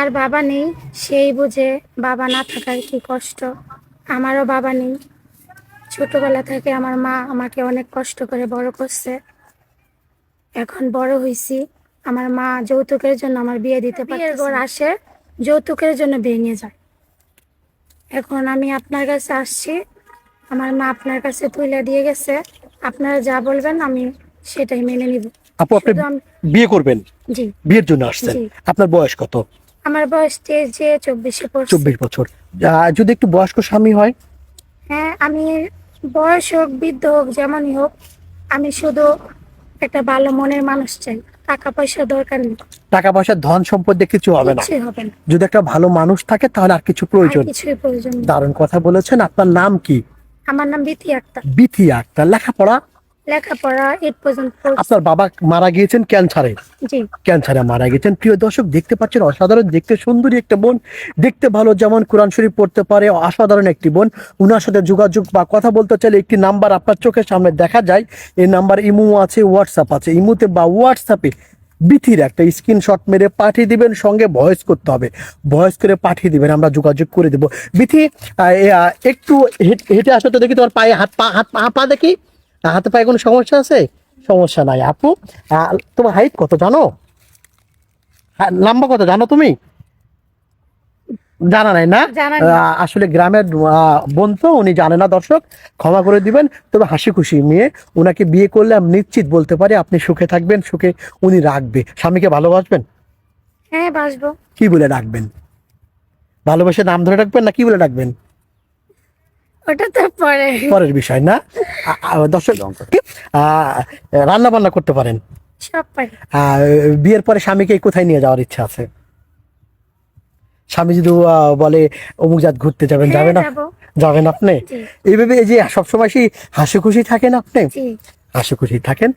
আর বাবা নেই, সেই বুঝে বাবা না থাকার কি কষ্ট। আমারও বাবা নেই। ছোটবেলা থেকে আমার মা আমাকে অনেক কষ্ট করে বড় করছে। এখন বড় হয়েছি, আমার মা যৌতুকের জন্য আমার বিয়ে দিতে পারে। বিয়ের ঘর আসে, যৌতুকের জন্য ভেঙে যায়। এখন আমি আপনার কাছে আসছি, আমার মা আপনার কাছে তুলে দিয়ে গেছে। আপনারা যা বলবেন আমি সেটাই মেনে নিব। আপু, আপনি শুধু বিয়ে করবেন? জি। বিয়ের জন্য আসছেন? জি। আপনার বয়স কত? আমার বয়স যে 24-এ পড়ছে। 24 বছর। যদি একটু বয়স্ক স্বামী হয়? হ্যাঁ, আমি বয়স হোক বৃদ্ধ হোক যেমনই হোক, আমি শুধু একটা ভালো মনের মানুষ চাই। টাকা পয়সা দরকার নেই, টাকা পয়সা ধন সম্পদ দিয়ে কিছু হবে না, কিছুই হবে না। যদি একটা ভালো মানুষ থাকে তাহলে আর কিছু আর প্রয়োজন। কিছুই প্রয়োজন নেই। দারুণ কথা বলেছেন। আপনার নাম কি? আমার নাম বিথি আক্তার। বিথি আক্তার। লেখাপড়া? লেখাপড়া 8 পর্যন্ত পড়ছি। আপনার বাবা মারা গিয়েছেন ক্যান্সারে? জি। ক্যান্সারে মারা গেছেন। প্রিয় দর্শক, দেখতে পাচ্ছেন অসাধারণ দেখতে সুন্দরী একটা বোন, দেখতে ভালো, যেমন কোরআন শরীফ পড়তে পারে, অসাধারণ একটি বোন। উনার সাথে যোগাযোগ বা কথা বলতে চাইলে একটি নাম্বার আপনার চোখের সামনে দেখা যায়। এই নাম্বার ইমো আছে, হোয়াটসঅ্যাপ আছে। ইমোতে বা হোয়াটসঅ্যাপে বিথির একটা স্ক্রিনশট মেরে পাঠিয়ে দিবেন, সঙ্গে ভয়েস করতে হবে, ভয়েস করে পাঠিয়ে দিবেন, আমরা যোগাযোগ করে দেবো। বিথি, একটু হেঁটে আসো তো দেখি, তোমার পায়ে হাত পা দেখি, হাতে পায়ে কোনো সমস্যা আছে? সমস্যা নাই আপু। তোমার হাইট কত জানো? লম্বা কত জানো তুমি? জানা নাই না? জানা নেই। আসলে গ্রামের বোন তো, উনি জানে না। দর্শক ক্ষমা করে দিবেন। তবে হাসি খুশি মেয়ে, ওনাকে বিয়ে করলে আমি নিশ্চিত বলতে পারি আপনি সুখে থাকবেন, সুখে উনি রাখবে। স্বামীকে ভালোবাসবেন? হ্যাঁ, বাসবো। কি বলে ডাকবেন? ভালোবেসে নাম ধরে ডাকবেন না কি বলে ডাকবেন? ওটা তো পরে। পরের বিষয় না। দর্শক, রান্না বান্না করতে পারেন? সব পারি। বিয়ের পরে স্বামীকে কোথায় নিয়ে যাওয়ার ইচ্ছা আছে? স্বামী যদি বলে অমুক জাত ঘুরতে যাবেন, হ্যাঁ, যাবেন না? যাবো। যাবেন আপনি? জি। এইভাবে এই যে সবসময় সেই হাসি খুশি থাকেন আপনি? জি। হাসি খুশি থাকেন।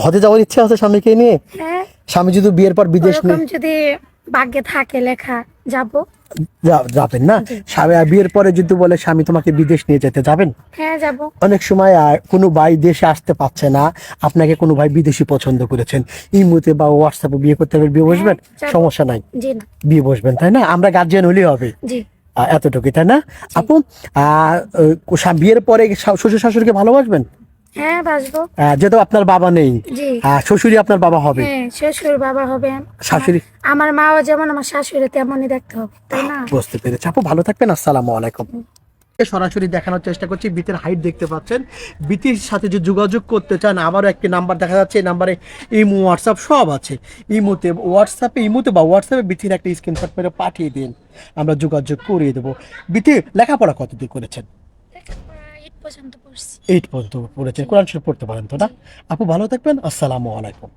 হজে যাওয়ার ইচ্ছা আছে স্বামীকে নিয়ে? হ্যাঁ, স্বামী যদি বিয়ের পর বিদেশ ওরকম যদি ভাগ্যে থাকে লেখা, যাবো। যাবেন না? জি। স্বামী বিয়ের পরে যদি বলে স্বামী তোমাকে বিদেশ নিয়ে যেতে, যাবেন? হ্যাঁ, যাবো। অনেক সময় কোনো ভাই দেশে আসতে পারছে না, আপনাকে কোনো ভাই বিদেশি পছন্দ করেছেন, ইমুতে বা হোয়াটসঅ্যাপে বিয়ে করতে হবে, বিয়ে বসবেন? যাবো। সমস্যা নাই, জি না। বিয়ে বসবেন, তাই না? আমরা গার্জিয়ান হলেই হবে। জি। এতটুকুই, তাই না আপু? বিয়ের পরে শ্বশুর শাশুড়িকে ভালোবাসবেন? হ্যাঁ, বাসবো। যেহেতু আপনার বাবা নেই, জি। শ্বশুরই আপনার বাবা হবে। হ্যাঁ, শ্বশুর বাবা হবে। শাশুড়ি? আমার মাও যেমন আমার শাশুড়ি তেমনই দেখতে হবে, তাই না? বুঝতে পেরেছি আপু, ভালো থাকবেন। আসসালামু আলাইকুম। সরাসরি দেখানোর চেষ্টা করছি। বিতের হাইট দেখতে পাচ্ছেন। বিতির সাথে যে যোগাযোগ করতে চান, আবারও একটি নাম্বার দেখা যাচ্ছে, এই নাম্বারে ইমো হোয়াটসঅ্যাপ সব আছে। ইমোতে বা হোয়াটসঅ্যাপে বিতির একটা স্ক্রিনশট মেরে পাঠিয়ে দিন, আমরা যোগাযোগ করিয়ে দেবো। বিতি লেখাপড়া কতদূর করেছেন? 8 পর্যন্ত পড়ছি। 8 পর্যন্ত পড়েছেন। কোরআন শরীফ পড়তে পারেন তো না? আপু ভালো থাকবেন। আসসালামু আলাইকুম।